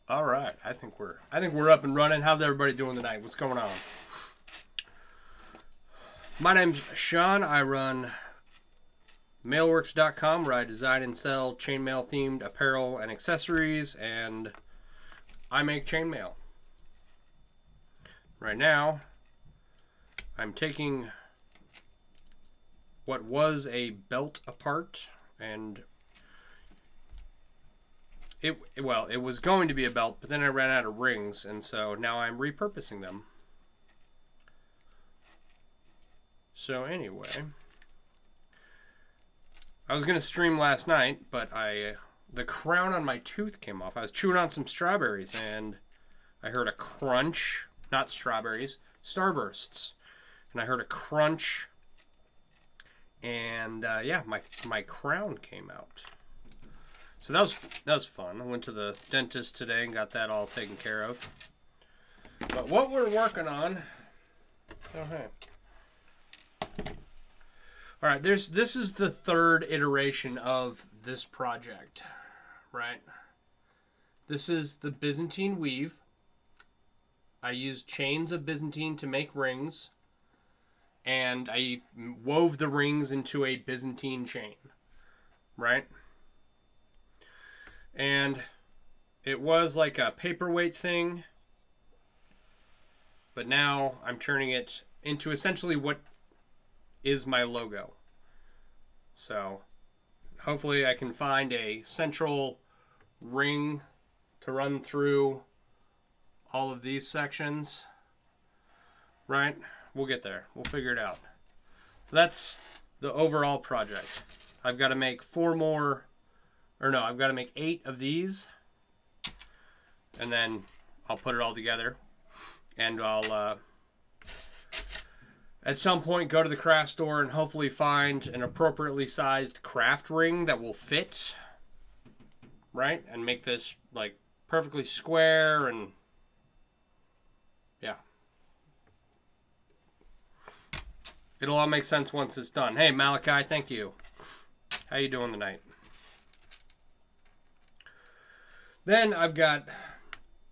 All right, I think we're up and running. How's everybody doing tonight? What's going on? My name's Sean. I run mailworks.com, where I design and sell chainmail themed apparel and accessories, and I make chainmail. Right now, I'm taking what was a belt apart, and it was going to be a belt, but then I ran out of rings, and so now I'm repurposing them. So anyway, I was gonna stream last night, but the crown on my tooth came off. I was chewing on some strawberries, and I heard a crunch. Not strawberries, Starbursts, and I heard a crunch, and yeah, my crown came out. So that was fun. I went to the dentist today and got that all taken care of. But what we're working on, okay. All right, this is the third iteration of this project, right? This is the Byzantine weave. I used chains of Byzantine to make rings, and I wove the rings into a Byzantine chain, right? And it was like a paperweight thing, but now I'm turning it into essentially what is my logo. So hopefully I can find a central ring to run through all of these sections, right? We'll get there. We'll figure it out. So that's the overall project. I've got to make I've got to make 8 of these, and then I'll put it all together, and I'll at some point go to the craft store and hopefully find an appropriately sized craft ring that will fit, right? And make this like perfectly square, and yeah. It'll all make sense once it's done. Hey, Malachi, thank you. How you doing tonight? Then I've got,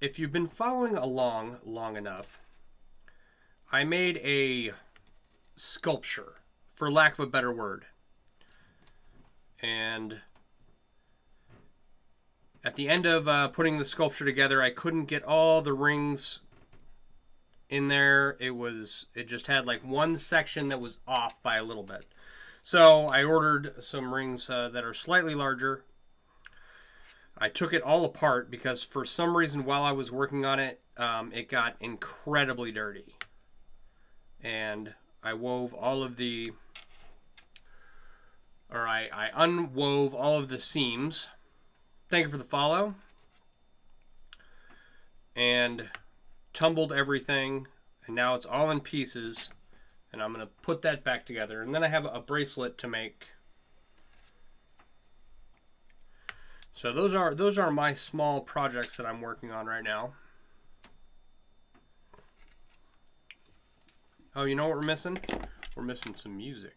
if you've been following along long enough, I made a sculpture, for lack of a better word. And at the end of putting the sculpture together, I couldn't get all the rings in there. It just had like one section that was off by a little bit. So I ordered some rings that are slightly larger. I took it all apart because for some reason while I was working on it, it got incredibly dirty. And I wove all of I unwove all of the seams. Thank you for the follow. And tumbled everything, and now it's all in pieces, and I'm going to put that back together. And then I have a bracelet to make. So those are my small projects that I'm working on right now. Oh, you know what we're missing? We're missing some music.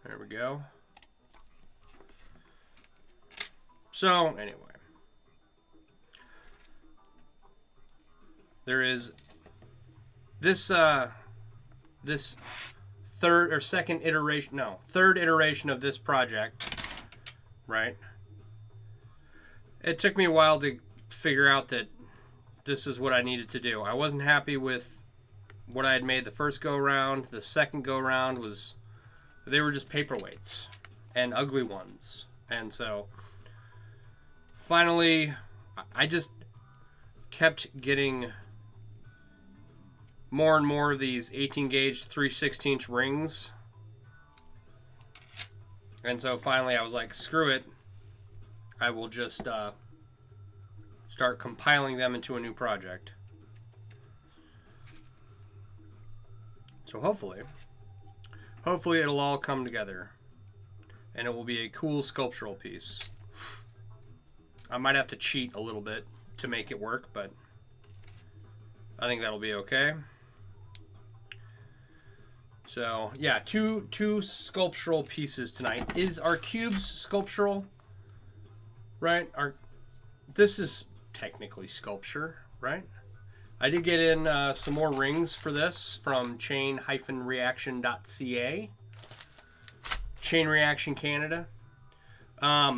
There we go. So, anyway. There is this third iteration of this project, right? It took me a while to figure out that this is what I needed to do. I wasn't happy with what I had made the first go around. The second go around they were just paperweights and ugly ones. And so finally I just kept getting more and more of these 18 gauge 3/16 rings. And so finally I was like, screw it. I will just start compiling them into a new project. So hopefully it'll all come together and it will be a cool sculptural piece. I might have to cheat a little bit to make it work, but I think that'll be okay. So yeah, two sculptural pieces tonight. Is our cubes sculptural? Right? This is technically sculpture, right? I did get in some more rings for this from chain-reaction.ca. Chain Reaction Canada. Yeah.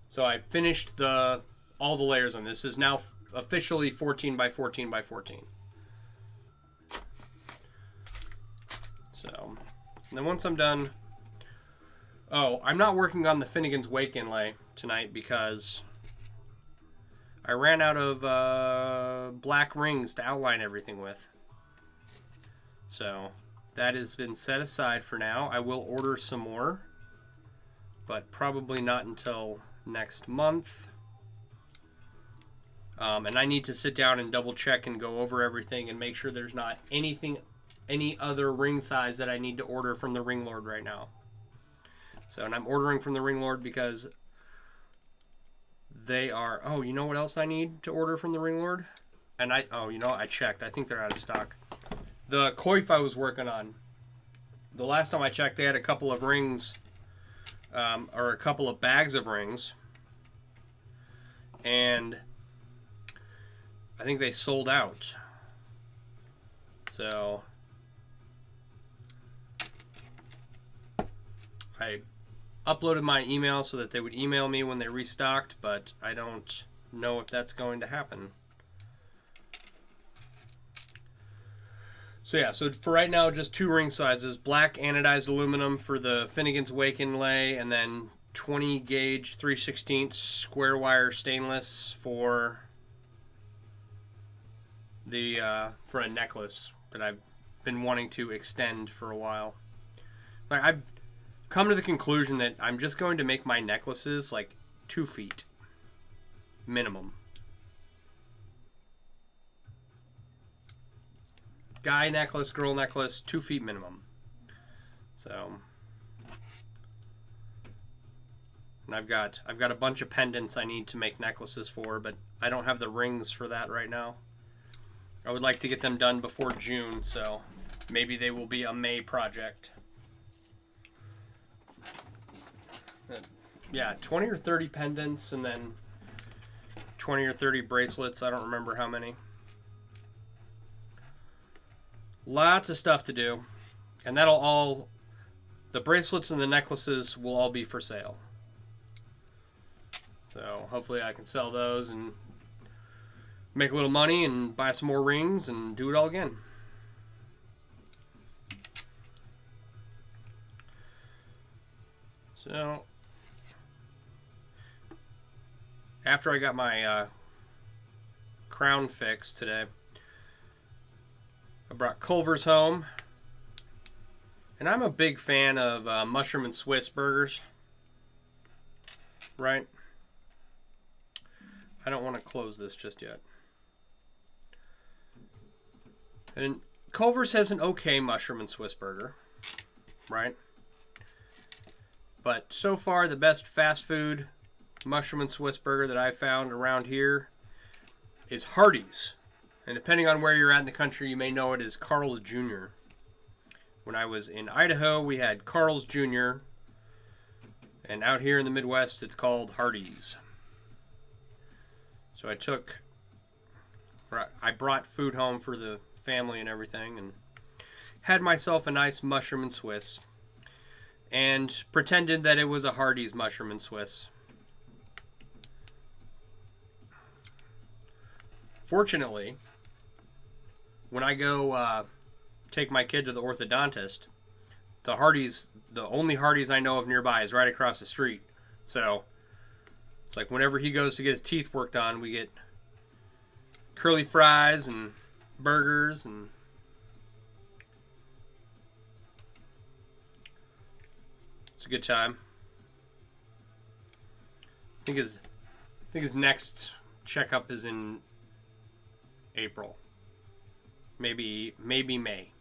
So I finished all the layers on this. This is now officially 14 by 14 by 14. So, and then once I'm done... Oh, I'm not working on the Finnegan's Wake inlay tonight because I ran out of black rings to outline everything with. So that has been set aside for now. I will order some more, but probably not until next month. And I need to sit down and double check and go over everything and make sure there's not any other ring size that I need to order from the Ring Lord right now. So, and I'm ordering from the Ring Lord because they are... Oh, you know what else I need to order from the Ring Lord? And I checked. I think they're out of stock. The coif I was working on. The last time I checked, they had a couple of rings, or a couple of bags of rings. And I think they sold out. So I uploaded my email so that they would email me when they restocked, but I don't know if that's going to happen. So yeah, so for right now, just two ring sizes. Black anodized aluminum for the Finnegan's Wake inlay, and then 20 gauge 3/16 square wire stainless for for a necklace that I've been wanting to extend for a while. Like, I've come to the conclusion that I'm just going to make my necklaces like 2 feet minimum. Guy necklace, girl necklace, 2 feet minimum. So, and I've got a bunch of pendants I need to make necklaces for, but I don't have the rings for that right now. I would like to get them done before June, so maybe they will be a May project. Yeah, 20 or 30 pendants, and then 20 or 30 bracelets. I don't remember how many. Lots of stuff to do. And the bracelets and the necklaces will all be for sale. So hopefully I can sell those and make a little money and buy some more rings and do it all again. So after I got my crown fixed today, I brought Culver's home, and I'm a big fan of mushroom and Swiss burgers, right? I don't want to close this just yet. And Culver's has an okay mushroom and Swiss burger, right? But so far, the best fast food mushroom and Swiss burger that I've found around here is Hardee's. And depending on where you're at in the country, you may know it as Carl's Jr. When I was in Idaho, we had Carl's Jr. And out here in the Midwest, it's called Hardee's. So I brought food home for the family and everything, and had myself a nice mushroom and Swiss, and pretended that it was a Hardee's mushroom and Swiss. Fortunately, when I go take my kid to the orthodontist, the only Hardee's I know of nearby is right across the street. So it's like whenever he goes to get his teeth worked on, we get curly fries and burgers, and it's a good time. I think his next checkup is in April. Maybe May.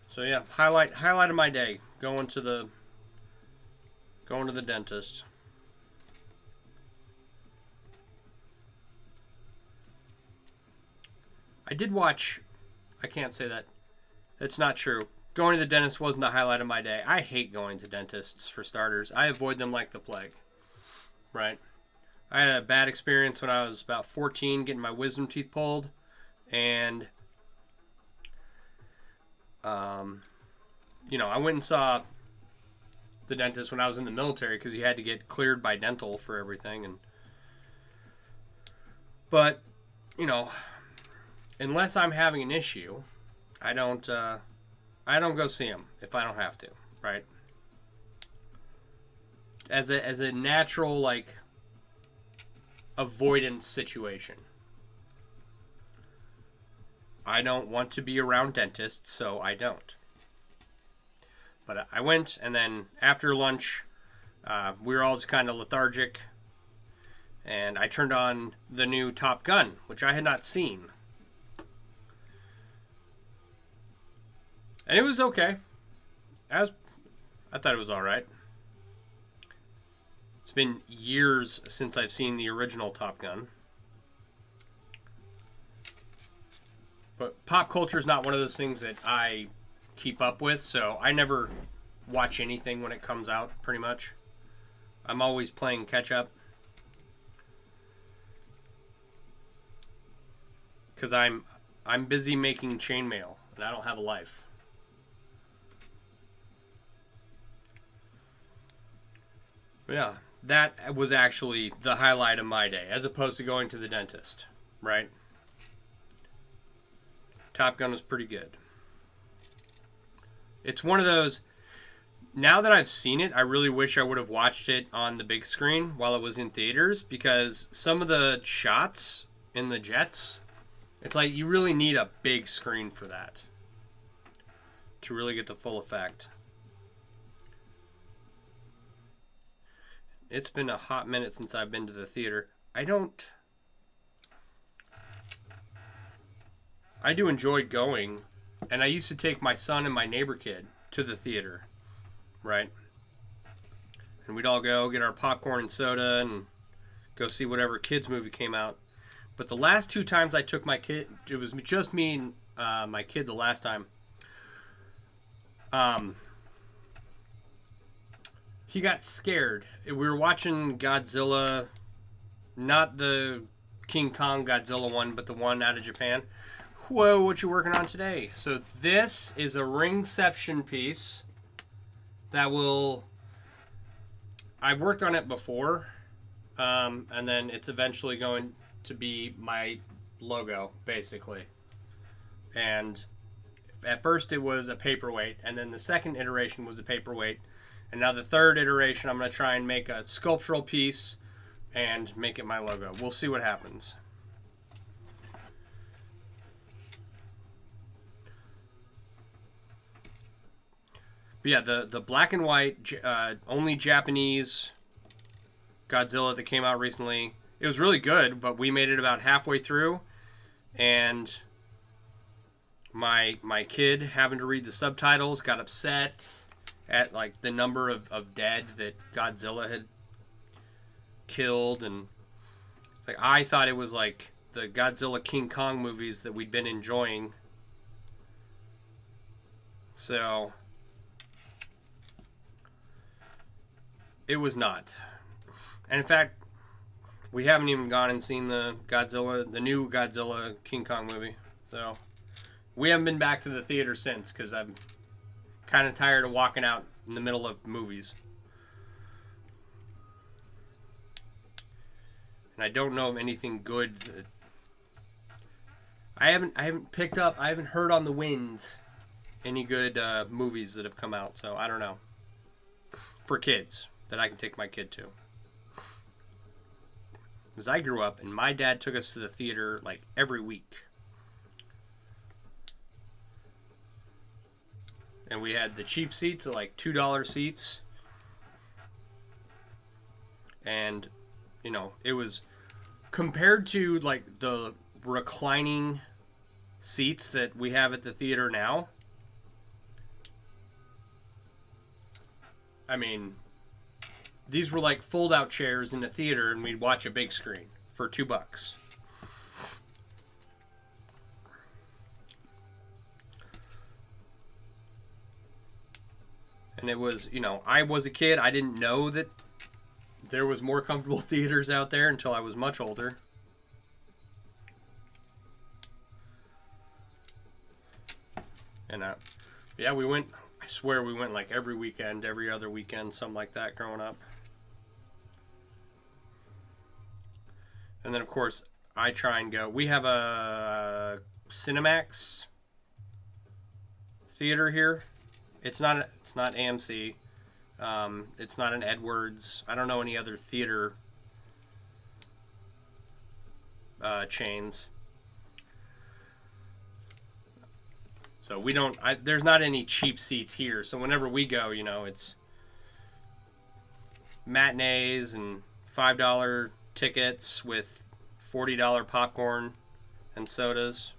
So yeah, highlight of my day, going to the dentist. I did watch. I can't say that. It's not true. Going to the dentist wasn't the highlight of my day. I hate going to dentists, for starters. I avoid them like the plague. Right? I had a bad experience when I was about 14 getting my wisdom teeth pulled. And, I went and saw the dentist when I was in the military because you had to get cleared by dental for everything. But, unless I'm having an issue, I don't go see him if I don't have to, right? As a natural, like, avoidance situation. I don't want to be around dentists, so I don't. But I went, and then after lunch, we were all just kind of lethargic, and I turned on the new Top Gun, which I had not seen. And it was okay. I thought it was all right. It's been years since I've seen the original Top Gun. But pop culture is not one of those things that I keep up with, so I never watch anything when it comes out, pretty much. I'm always playing catch up. Because I'm busy making chainmail, and I don't have a life. But yeah, that was actually the highlight of my day, as opposed to going to the dentist, right? Top Gun was pretty good. It's one of those, now that I've seen it, I really wish I would have watched it on the big screen while it was in theaters, because some of the shots in the jets, it's like you really need a big screen for that to really get the full effect. It's been a hot minute since I've been to the theater. I do enjoy going, and I used to take my son and my neighbor kid to the theater, right? And we'd all go get our popcorn and soda and go see whatever kids movie came out. But the last 2 times I took my kid, it was just me and my kid the last time. He got scared. We were watching Godzilla, not the King Kong Godzilla one, but the one out of Japan. Whoa, what you working on today? So this is a Ringception piece that I've worked on it before, and then it's eventually going to be my logo, basically. And at first it was a paperweight, and then the second iteration was a paperweight. And now the third iteration, I'm going to try and make a sculptural piece and make it my logo. We'll see what happens. But yeah, the black and white, only Japanese Godzilla that came out recently. It was really good, but we made it about halfway through. And my kid, having to read the subtitles, got upset at like the number of dead that Godzilla had killed. And it's like, I thought it was like the Godzilla King Kong movies that we'd been enjoying. So it was not. And in fact, we haven't even gone and seen the new Godzilla King Kong movie. So we haven't been back to the theater since, because I'm kind of tired of walking out in the middle of movies. And I don't know of anything good that I haven't heard on the winds any good movies that have come out, so I don't know. For kids that I can take my kid to. Because I grew up and my dad took us to the theater like every week. And we had the cheap seats, like $2 seats. And, it was compared to like the reclining seats that we have at the theater now. I mean, these were like fold-out chairs in the theater, and we'd watch a big screen for $2. And it was, you know, I was a kid. I didn't know that there was more comfortable theaters out there until I was much older. And yeah, we went, I swear we went like every weekend, every other weekend, something like that growing up. And then, of course, I try and go. We have a Cinemax theater here. It's not AMC. It's not an Edwards. I don't know any other theater chains. So we don't. There's not any cheap seats here. So whenever we go, you know, it's matinees and $5 tickets with $40 popcorn and sodas.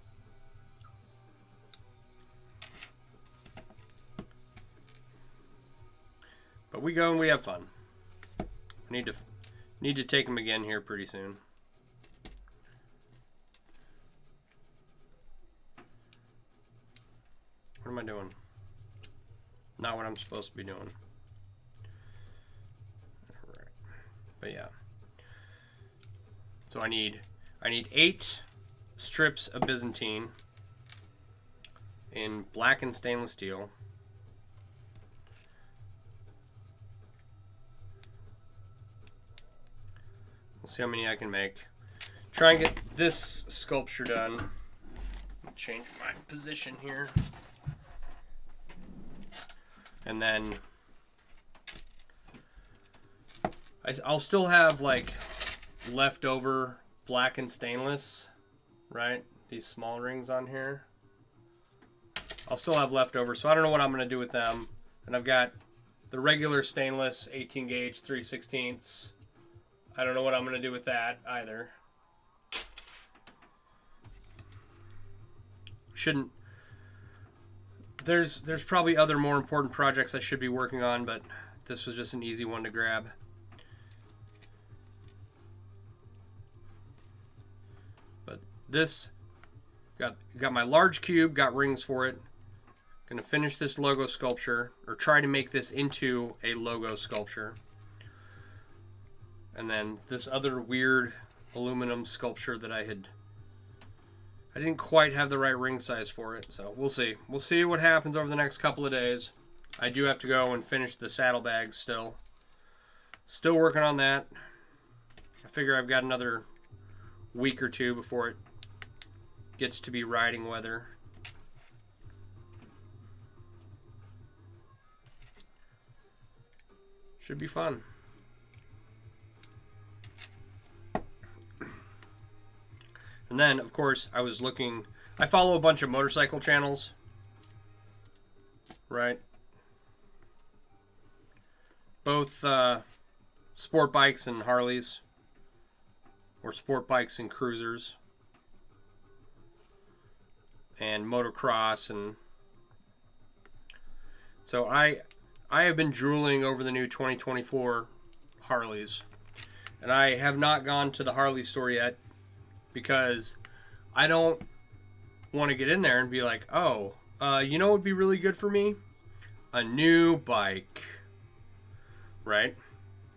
But we go and we have fun. Need to take them again here pretty soon. What am I doing? Not what I'm supposed to be doing. Alright. But yeah. So I need 8 strips of Byzantine in black and stainless steel. We'll see how many I can make. Try and get this sculpture done. Change my position here. And then I'll still have like leftover black and stainless, right? These small rings on here. I'll still have leftover, so I don't know what I'm going to do with them. And I've got the regular stainless 18 gauge 3/16. I don't know what I'm going to do with that either. Shouldn't. There's probably other more important projects I should be working on, but this was just an easy one to grab. But this got my large cube, got rings for it. Gonna finish this logo sculpture, or try to make this into a logo sculpture. And then this other weird aluminum sculpture that I didn't quite have the right ring size for it, so we'll see. We'll see what happens over the next couple of days. I do have to go and finish the saddlebags still. Still working on that. I figure I've got another week or two before it gets to be riding weather. Should be fun. And then, of course, I was looking. I follow a bunch of motorcycle channels, right? Both sport bikes and Harleys, or sport bikes and cruisers, and motocross, and so I have been drooling over the new 2024 Harleys, and I have not gone to the Harley store yet. Because I don't want to get in there and be like, oh, you know what would be really good for me? A new bike. Right?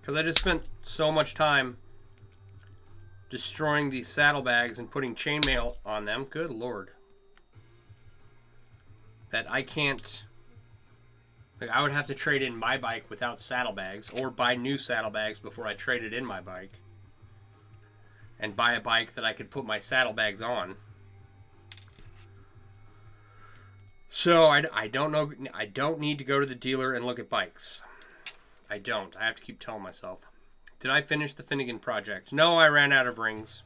Because I just spent so much time destroying these saddlebags and putting chainmail on them. Good Lord. That I can't. Like, I would have to trade in my bike without saddlebags, or buy new saddlebags before I traded in my bike. And buy a bike that I could put my saddlebags on. So I don't know. I don't need to go to the dealer and look at bikes. I don't. I have to keep telling myself. Did I finish the Finnegan project? No, I ran out of rings.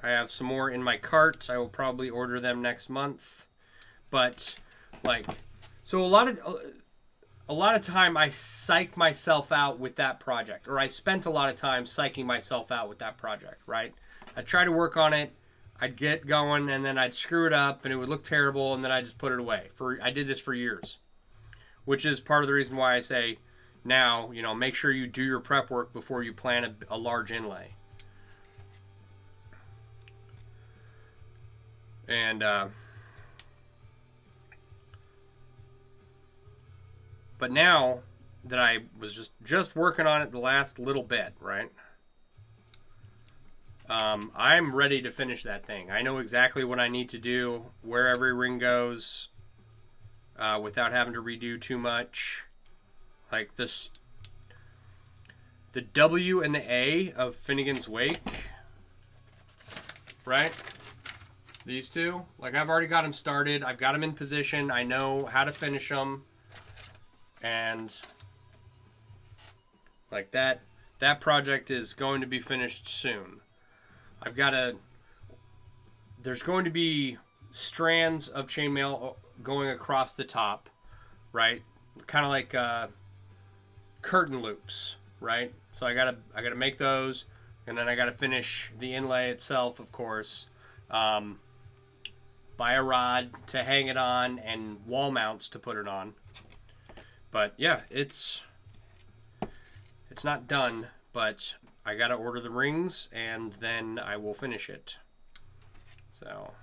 I have some more in my cart. I will probably order them next month. But like, so a lot of time I psych myself out with that project, or I spent a lot of time psyching myself out with that project, right? I'd try to work on it, I'd get going, and then I'd screw it up, and it would look terrible, and then I'd just put it away. I did this for years, which is part of the reason why I say now, you know, make sure you do your prep work before you plan a large inlay. And But now that I was just working on it the last little bit, right? I'm ready to finish that thing. I know exactly what I need to do, where every ring goes, without having to redo too much. Like this, the W and the A of Finnegan's Wake, right? These two, like I've already got them started. I've got them in position. I know how to finish them, and like that project is going to be finished soon. I've got there's going to be strands of chainmail going across the top, right? Kind of like curtain loops, right? So I gotta make those, and then I gotta finish the inlay itself, of course. Buy a rod to hang it on and wall mounts to put it on. But yeah, it's not done, but I gotta order the rings and then I will finish it. So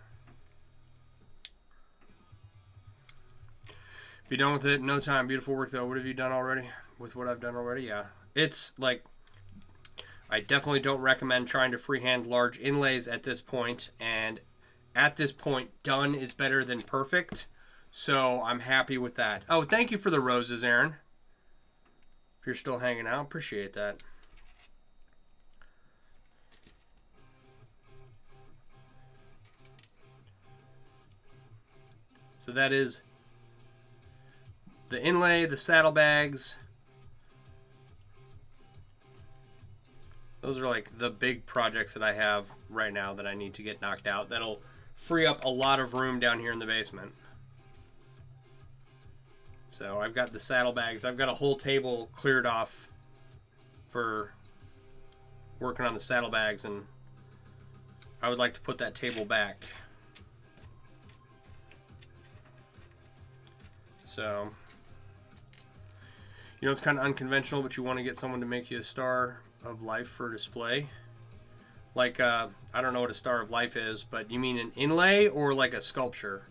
be done with it in no time. Beautiful work though. What have you done already? With what I've done already? Yeah. It's like, I definitely don't recommend trying to freehand large inlays at this point, and at this point, done is better than perfect. So I'm happy with that. Oh, thank you for the roses, Aaron. If you're still hanging out, appreciate that. So that is the inlay, the saddlebags. Those are like the big projects that I have right now that I need to get knocked out. That'll free up a lot of room down here in the basement. So I've got the saddlebags. I've got a whole table cleared off for working on the saddlebags, and I would like to put that table back. So, you know, it's kind of unconventional, but you want to get someone to make you a Star of Life for display. Like, I don't know what a Star of Life is, but you mean an inlay or like a sculpture?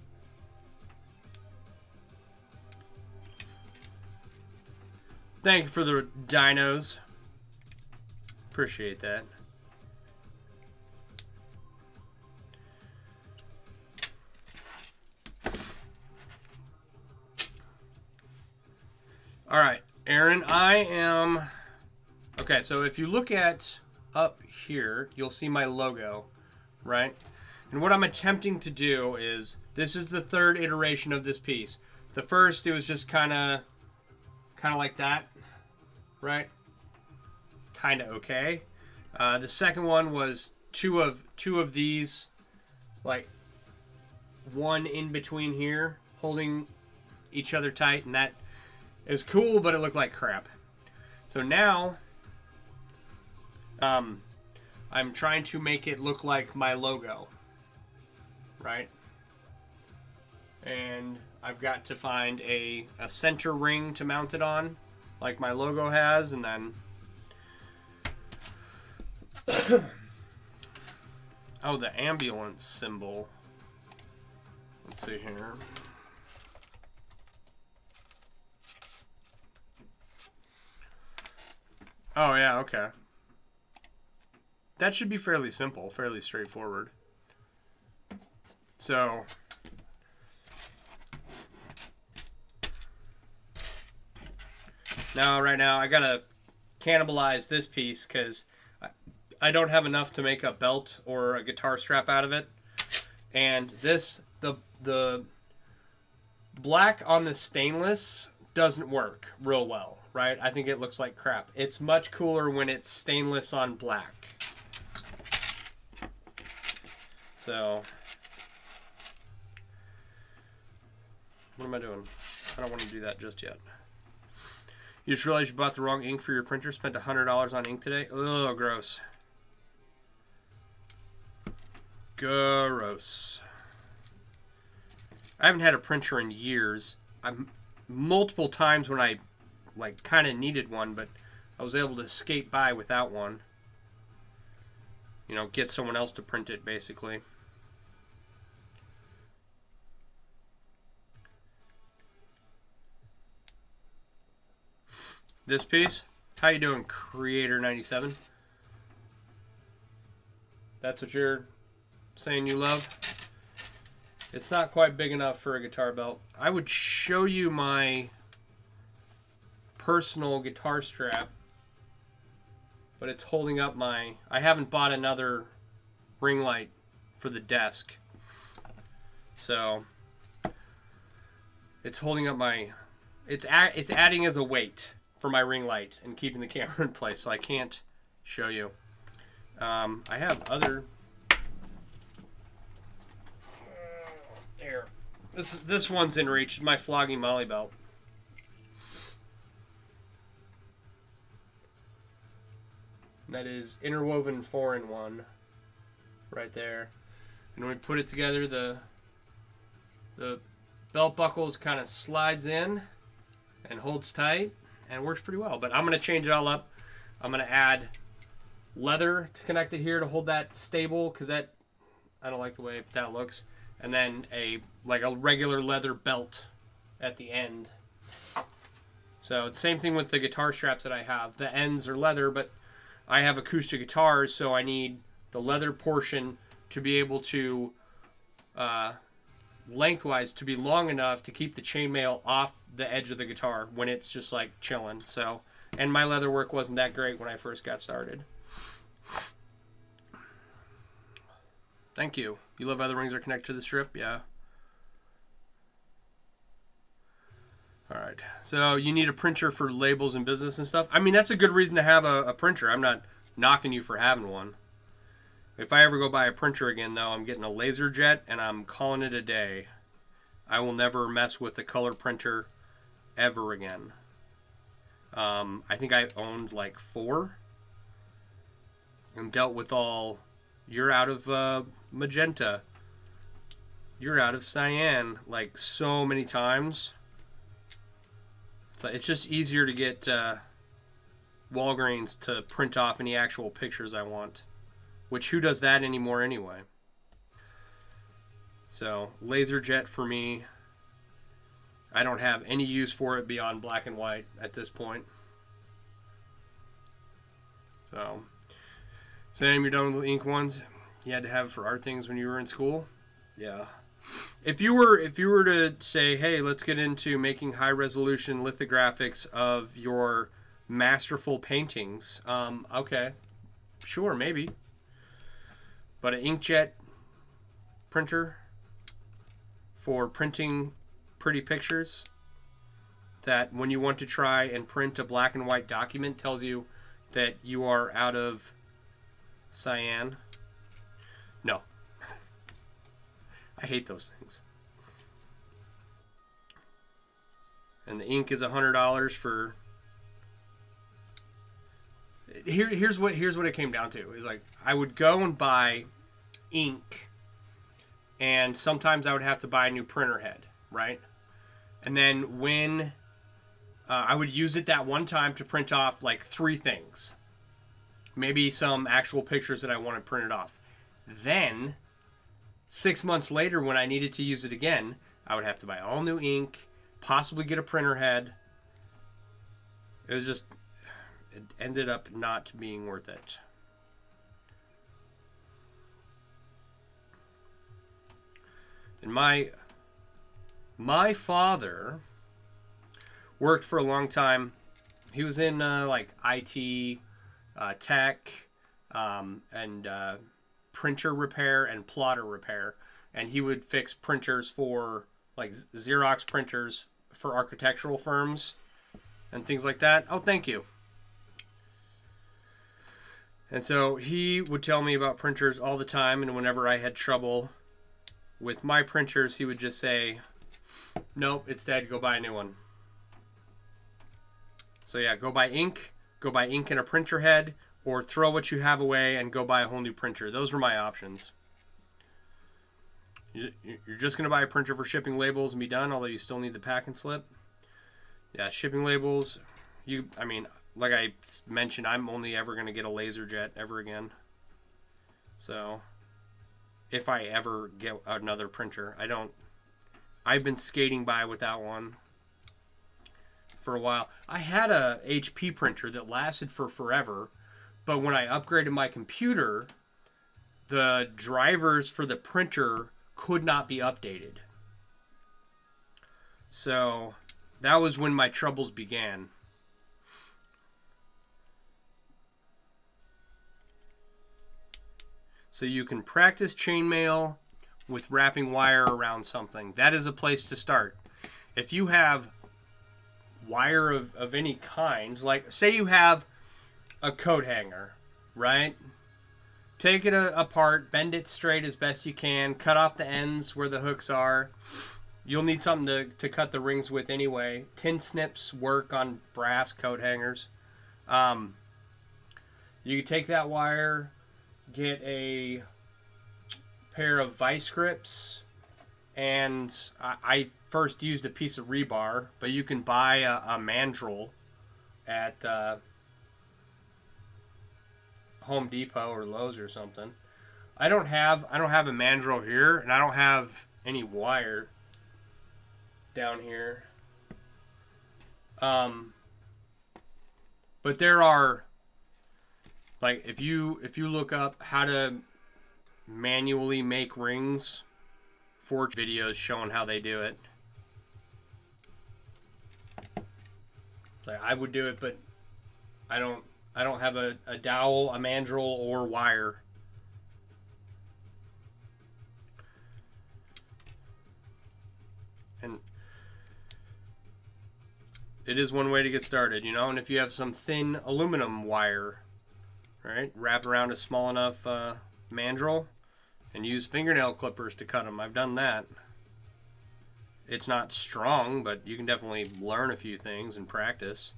Thank you for the dinos. Appreciate that. All right, Aaron, I am... Okay, so if you look at up here, you'll see my logo, right? And what I'm attempting to do is, this is the third iteration of this piece. The first, it was just kind of like that, right? Kind of okay. The second one was two of these, like one in between here, holding each other tight, and that is cool, but it looked like crap. So now, I'm trying to make it look like my logo, right? And I've got to find a center ring to mount it on, like my logo has, and then oh, the ambulance symbol. Let's see here. Oh yeah, okay. That should be fairly simple, fairly straightforward. So right now I gotta cannibalize this piece because I don't have enough to make a belt or a guitar strap out of it. And this, the black on the stainless doesn't work real well, right? I think it looks like crap. It's much cooler when it's stainless on black. So, what am I doing? I don't want to do that just yet. You just realized you bought the wrong ink for your printer, spent $100 on ink today? Ugh, gross. Gross. I haven't had a printer in years. Multiple times when I like kind of needed one, but I was able to skate by without one. You know, get someone else to print it, basically. this piece. How you doing, Creator97? That's what you're saying you love? It's not quite big enough for a guitar belt. I would show you my personal guitar strap, but it's holding up my... I haven't bought another ring light for the desk. So it's holding up my... It's adding as a weight for my ring light and keeping the camera in place, so I can't show you. I have other... There. This one's in reach. My Flogging Molly belt. That is interwoven 4-in-1 right there. And when we put it together, the belt buckles kind of slides in and holds tight and works pretty well. But I'm going to change it all up. I'm going to add leather to connect it here to hold that stable, because that, I don't like the way that looks. And then a regular leather belt at the end. So it's same thing with the guitar straps that I have. The ends are leather, but I have acoustic guitars, so I need the leather portion to be able to, lengthwise, to be long enough to keep the chainmail off the edge of the guitar when it's just like chilling. So, and my leather work wasn't that great when I first got started. Thank you. You love how the rings are connected to the strip? Yeah. Alright. So you need a printer for labels and business and stuff? I mean, that's a good reason to have a printer. I'm not knocking you for having one. If I ever go buy a printer again, though, I'm getting a LaserJet and I'm calling it a day. I will never mess with a color printer ever again. I think I owned like 4 and dealt with all... You're out of magenta. You're out of cyan. Like, so many times. It's just easier to get Walgreens to print off any actual pictures I want. Which, who does that anymore anyway? So, LaserJet for me. I don't have any use for it beyond black and white at this point. So... Sam, you're done with the ink ones you had to have for art things when you were in school? Yeah. If you were to say, hey, let's get into making high resolution lithographics of your masterful paintings, okay, sure, maybe. But an inkjet printer for printing pretty pictures that when you want to try and print a black and white document tells you that you are out of cyan. No. I hate those things. And the ink is $100 for... Here's what it came down to. Is like, I would go and buy ink, and sometimes I would have to buy a new printer head, right? And then when I would use it that one time to print off like 3 things. Maybe some actual pictures that I wanted printed off. Then, 6 months later, when I needed to use it again, I would have to buy all new ink, possibly get a printer head. It was just, it ended up not being worth it. And my father worked for a long time. He was in like IT, tech, and printer repair and plotter repair, and he would fix printers for like Xerox printers for architectural firms and things like that. Oh, thank you. And so he would tell me about printers all the time, and whenever I had trouble with my printers, he would just say, nope, it's dead, go buy a new one. So yeah, go buy ink and a printer head, or throw what you have away and go buy a whole new printer. Those were my options. You're just going to buy a printer for shipping labels and be done, although you still need the packing slip. Yeah, shipping labels, I mean, like I mentioned, I'm only ever going to get a LaserJet ever again. So, if I ever get another printer, I've been skating by without one for a while. I had a HP printer that lasted for forever, but when I upgraded my computer, the drivers for the printer could not be updated. So that was when my troubles began. So you can practice chainmail with wrapping wire around something. That is a place to start. If you have wire of any kind, like say you have a coat hanger, right? Take it apart, bend it straight as best you can, cut off the ends where the hooks are. You'll need something to cut the rings with anyway. Tin snips work on brass coat hangers. You can take that wire, get a pair of vice grips, and I first used a piece of rebar, but you can buy a mandrel at Home Depot or Lowe's or something. I don't have a mandrel here, and I don't have any wire down here. But there are, like, if you look up how to manually make rings, for videos showing how they do it. Like, I would do it, but I don't have a dowel, a mandrel, or wire. And it is one way to get started, you know. And if you have some thin aluminum wire, right, wrap around a small enough mandrel and use fingernail clippers to cut them. I've done that. It's not strong, but you can definitely learn a few things and practice.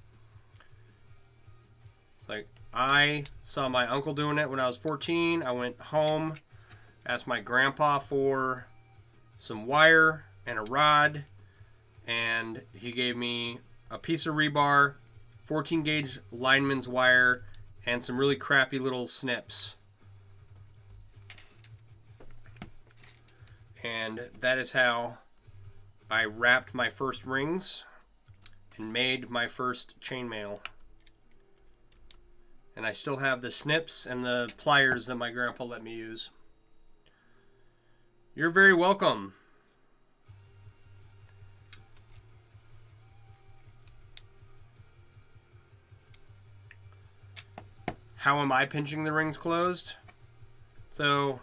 It's like, I saw my uncle doing it when I was 14. I went home, asked my grandpa for some wire and a rod, and he gave me a piece of rebar, 14 gauge lineman's wire, and some really crappy little snips. And that is how I wrapped my first rings and made my first chainmail. And I still have the snips and the pliers that my grandpa let me use. You're very welcome. How am I pinching the rings closed? So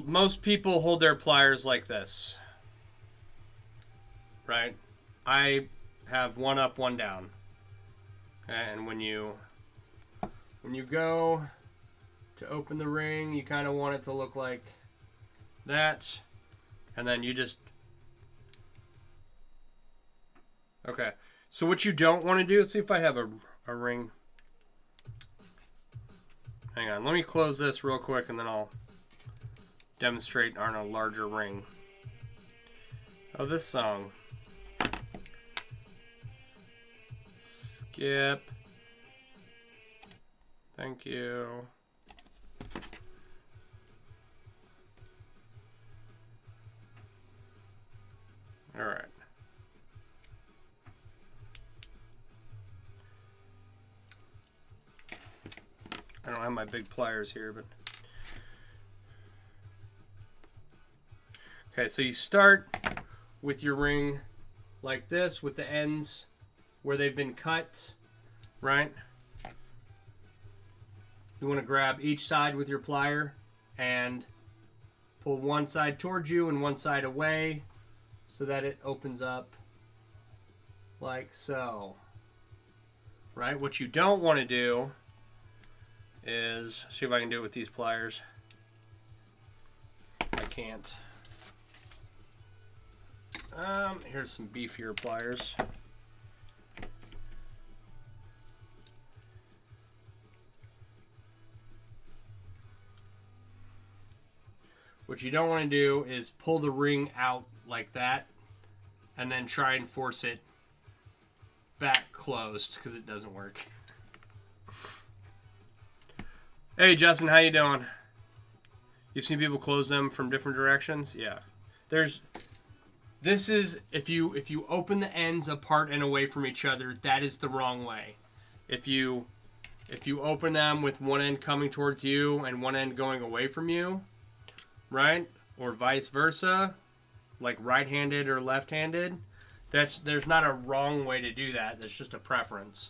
most people hold their pliers like this, right? I have one up, one down. Okay, and when you go to open the ring, you kind of want it to look like that, and then you just... Okay, so what you don't want to do, let's see if I have a ring. Hang on, let me close this real quick and then I'll demonstrate on a larger ring. Oh, this song. Skip. Thank you. All right. I don't have my big pliers here, but... Okay, so you start with your ring like this, with the ends where they've been cut, right? You want to grab each side with your plier and pull one side towards you and one side away so that it opens up like so, right? What you don't want to do is, see if I can do it with these pliers. I can't. Here's some beefier pliers. What you don't want to do is pull the ring out like that and then try and force it back closed, because it doesn't work. Hey Justin, how you doing? You've seen people close them from different directions? Yeah. This is if you open the ends apart and away from each other, that is the wrong way. If you open them with one end coming towards you and one end going away from you, right? Or vice versa, like right-handed or left-handed, there's not a wrong way to do that. That's just a preference.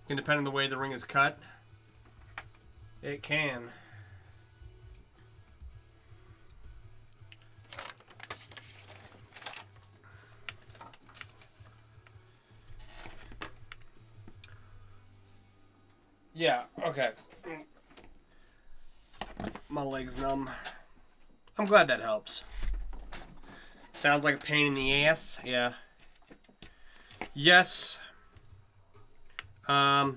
It can depend on the way the ring is cut. It can. Yeah, okay. My leg's numb. I'm glad that helps. Sounds like a pain in the ass. Yeah. Yes. But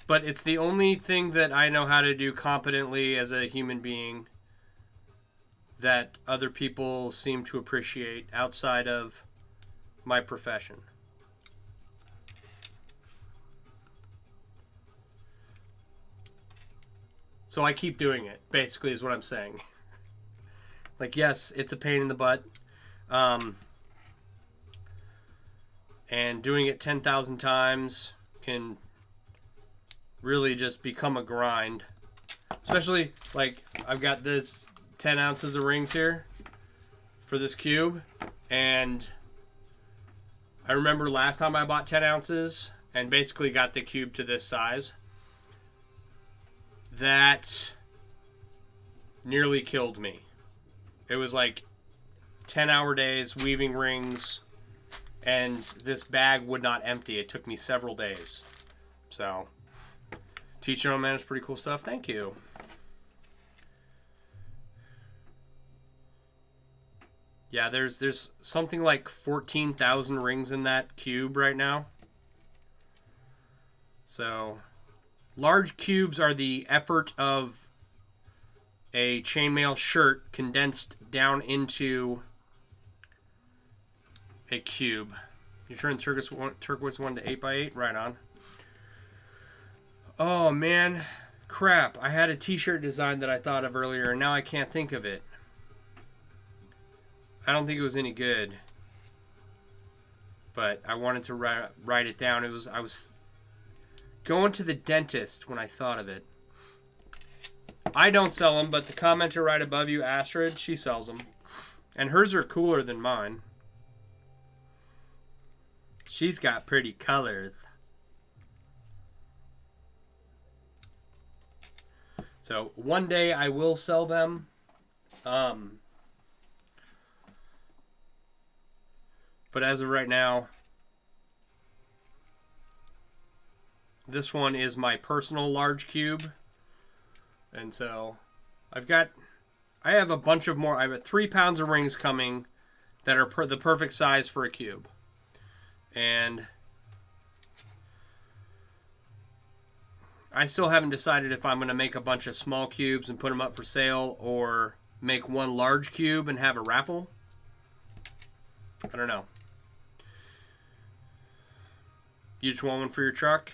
it's the only thing that I know how to do competently as a human being that other people seem to appreciate outside of my profession. So I keep doing it, basically, is what I'm saying. Like, yes, it's a pain in the butt. And doing it 10,000 times can really just become a grind. Especially, like, I've got this 10 ounces of rings here for this cube. And I remember last time I bought 10 ounces and basically got the cube to this size. That nearly killed me. It was like 10-hour days weaving rings, and this bag would not empty. It took me several days. So, teach your own man is pretty cool stuff. Thank you. Yeah, there's something like 14,000 rings in that cube right now. So, large cubes are the effort of a chainmail shirt condensed down into a cube. You turn turquoise 1 to 8x8? Right on. Oh, man. Crap. I had a t-shirt design that I thought of earlier, and now I can't think of it. I don't think it was any good. But I wanted to write it down. I was going to the dentist when I thought of it. I don't sell them, but the commenter right above you, Astrid, she sells them. And hers are cooler than mine. She's got pretty colors. So one day I will sell them. But as of right now, this one is my personal large cube. And so I have a bunch of more. I have 3 pounds of rings coming that are the perfect size for a cube. And I still haven't decided if I'm going to make a bunch of small cubes and put them up for sale or make one large cube and have a raffle. I don't know. You just want one for your truck?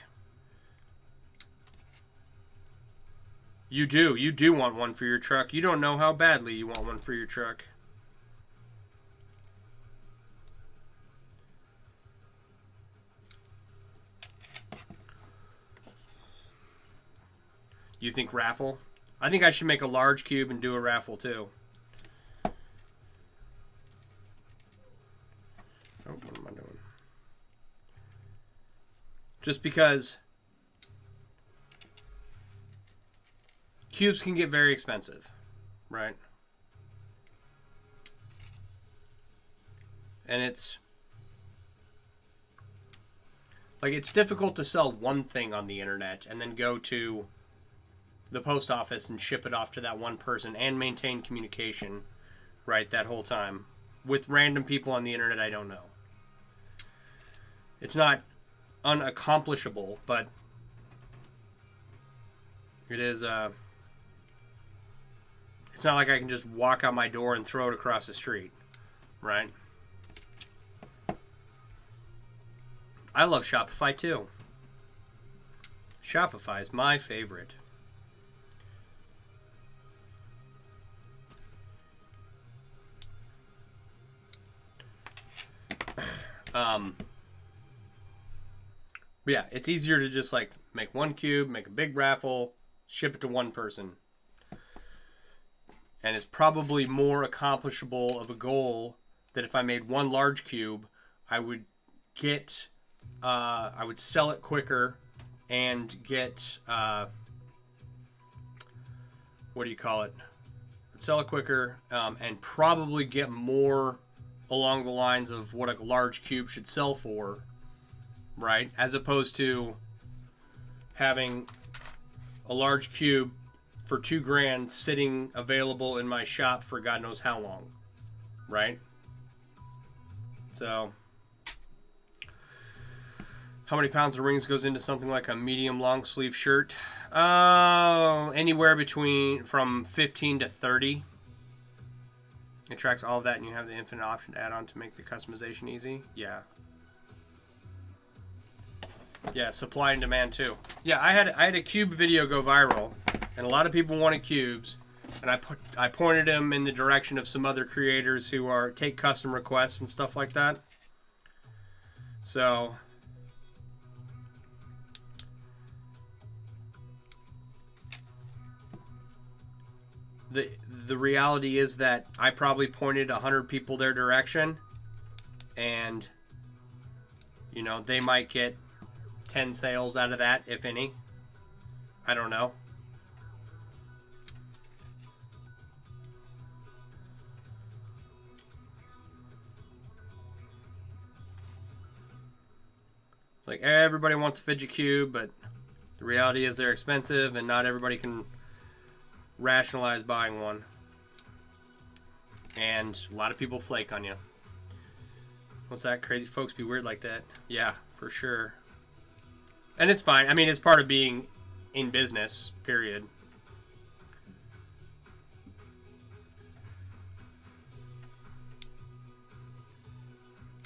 You do. You do want one for your truck. You don't know how badly you want one for your truck. You think raffle? I think I should make a large cube and do a raffle too. Oh, what am I doing? Just because cubes can get very expensive, right? And it's difficult to sell one thing on the internet and then go to the post office and ship it off to that one person and maintain communication, right, that whole time with random people on the internet I don't know. It's not unaccomplishable, but it is it's not like I can just walk out my door and throw it across the street, right? I love Shopify too. Shopify is my favorite. But yeah, it's easier to just like make one cube, make a big raffle, ship it to one person. And it's probably more accomplishable of a goal that if I made one large cube, I would I would sell it quicker and get, what do you call it? Sell it quicker and probably get more along the lines of what a large cube should sell for, right? As opposed to having a large cube for $2,000 sitting available in my shop for God knows how long, right? So, how many pounds of rings goes into something like a medium long sleeve shirt? Anywhere from 15 to 30. It tracks all of that, and you have the infinite option to add on to make the customization easy. Yeah. Yeah, supply and demand too. Yeah, I had a cube video go viral, and a lot of people wanted cubes, and I pointed them in the direction of some other creators who take custom requests and stuff like that. So the reality is that I probably pointed 100 people their direction, and you know, they might get 10 sales out of that, if any. I don't know. It's like everybody wants a fidget cube, but the reality is they're expensive and not everybody can rationalize buying one. And a lot of people flake on you. What's that? Crazy folks be weird like that. Yeah, for sure. And it's fine. I mean, it's part of being in business, period.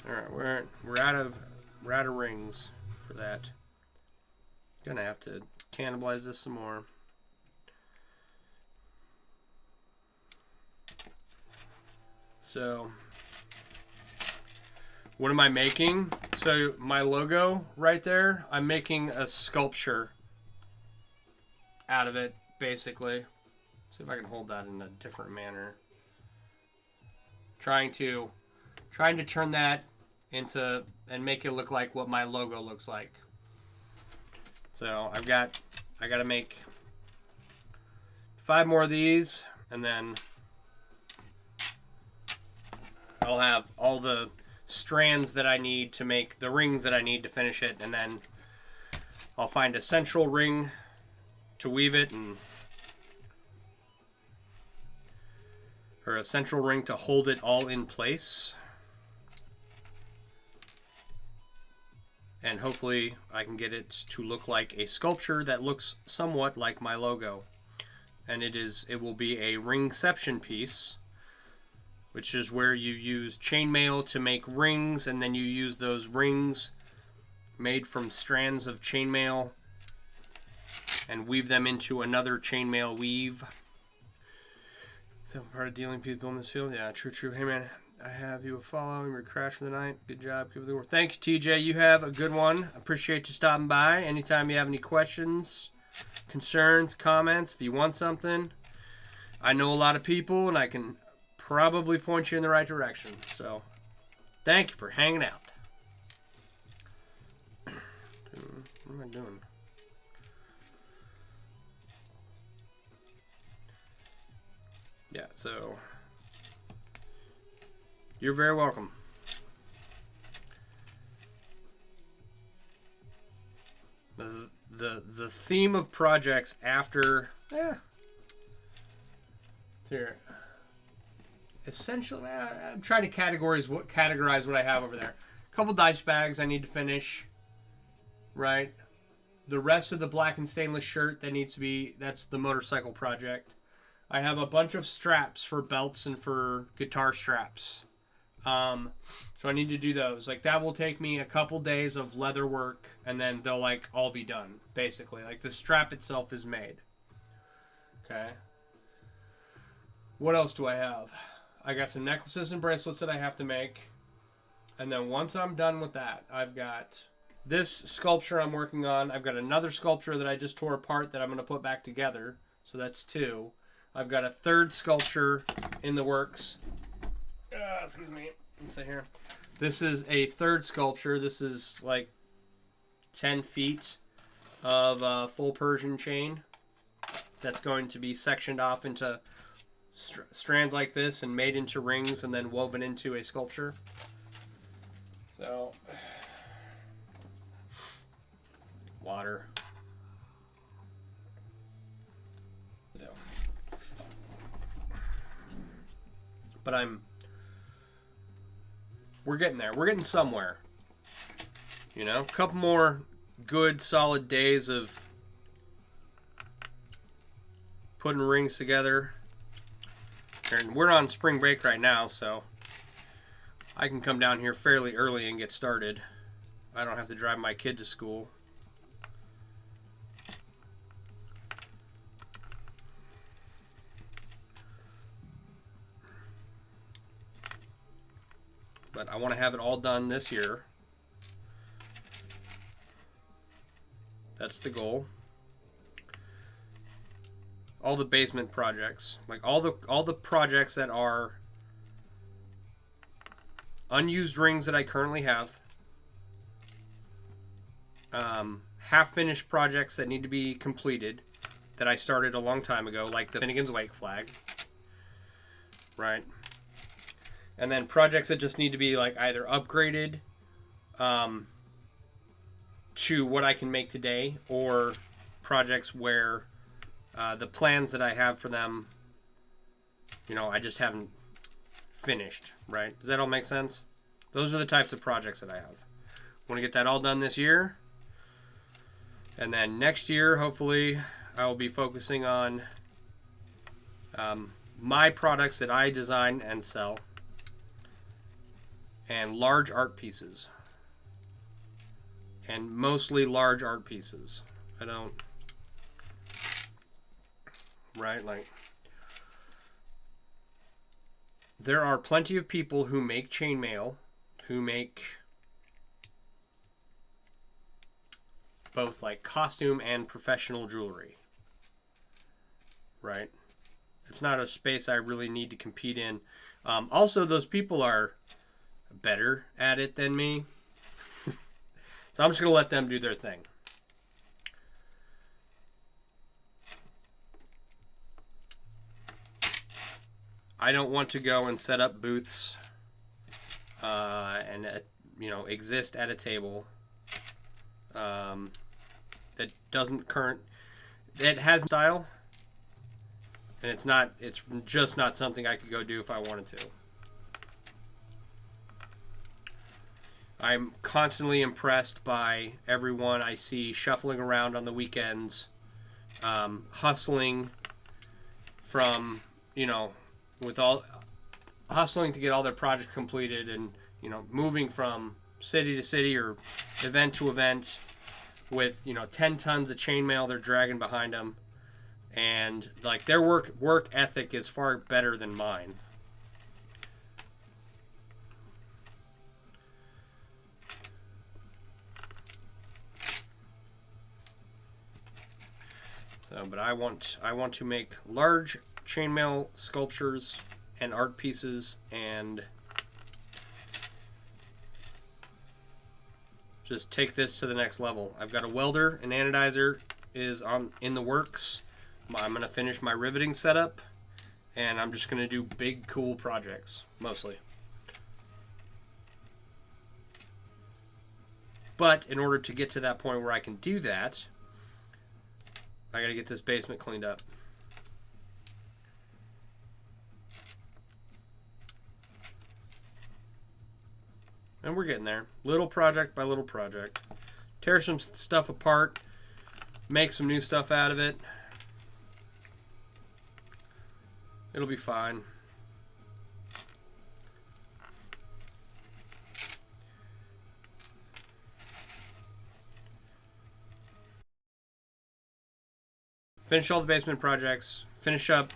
All right, we're out of rings for that. Gonna have to cannibalize this some more. So, what am I making? So my logo right there, I'm making a sculpture out of it, basically. See if I can hold that in a different manner. Trying to turn that into and make it look like what my logo looks like. So I got to make 5 more of these, and then I'll have all the strands that I need to make the rings that I need to finish it, and then I'll find a central ring to weave it, or a central ring to hold it all in place. And hopefully I can get it to look like a sculpture that looks somewhat like my logo. And it will be a ringception piece, which is where you use chainmail to make rings, and then you use those rings made from strands of chainmail and weave them into another chainmail weave. So part of dealing people in this field? Yeah, true. Hey man, I have you a follow. You're crash for the night. Good job. Keep up the work. Thank you, TJ. You have a good one. Appreciate you stopping by. Anytime you have any questions, concerns, comments, if you want something, I know a lot of people, and I can probably point you in the right direction. So, thank you for hanging out. What am I doing? Yeah, so you're very welcome. The theme of projects after here. Essentially, I'm trying to categorize what I have over there. A couple dice bags I need to finish. Right. The rest of the black and stainless shirt that's the motorcycle project. I have a bunch of straps for belts and for guitar straps. So I need to do those. Like, that will take me a couple days of leather work, and then they'll like all be done, basically. Like, the strap itself is made. Okay. What else do I have? I got some necklaces and bracelets that I have to make. And then once I'm done with that, I've got this sculpture I'm working on. I've got another sculpture that I just tore apart that I'm going to put back together. So that's 2. I've got a third sculpture in the works. Excuse me. Let's see here. This is a third sculpture. This is like 10 feet of full Persian chain that's going to be sectioned off into strands like this and made into rings and then woven into a sculpture. So, water. But we're getting there. We're getting somewhere. You know, a couple more good, solid days of putting rings together. And we're on spring break right now, so I can come down here fairly early and get started. I don't have to drive my kid to school. But I want to have it all done this year. That's the goal. All the basement projects, like all the projects that are unused rings that I currently have, half-finished projects that need to be completed that I started a long time ago, like the Finnegan's Wake flag, right? And then projects that just need to be like either upgraded to what I can make today, or projects where the plans that I have for them, you know, I just haven't finished, right? Does that all make sense? Those are the types of projects that I have. I want to get that all done this year. And then next year, hopefully, I will be focusing on my products that I design and sell, and large art pieces. And mostly large art pieces. I don't... Right? Like, there are plenty of people who make chainmail, who make both like costume and professional jewelry. Right? It's not a space I really need to compete in. Also, those people are better at it than me. So I'm just going to let them do their thing. I don't want to go and set up booths and you know, exist at a table that doesn't it has style, and it's just not something I could go do if I wanted to. I'm constantly impressed by everyone I see shuffling around on the weekends, hustling from, you know, hustling to get all their projects completed, and, you know, moving from city to city or event to event with, you know, 10 tons of chainmail they're dragging behind them. And, like, their work ethic is far better than mine. So, but I want to make large chainmail sculptures and art pieces, and just take this to the next level. I've got a welder, an anodizer is in the works. I'm going to finish my riveting setup, and I'm just going to do big, cool projects, mostly. But in order to get to that point where I can do that, I got to get this basement cleaned up. And we're getting there. Little project by little project. Tear some stuff apart. Make some new stuff out of it. It'll be fine. Finish all the basement projects. Finish up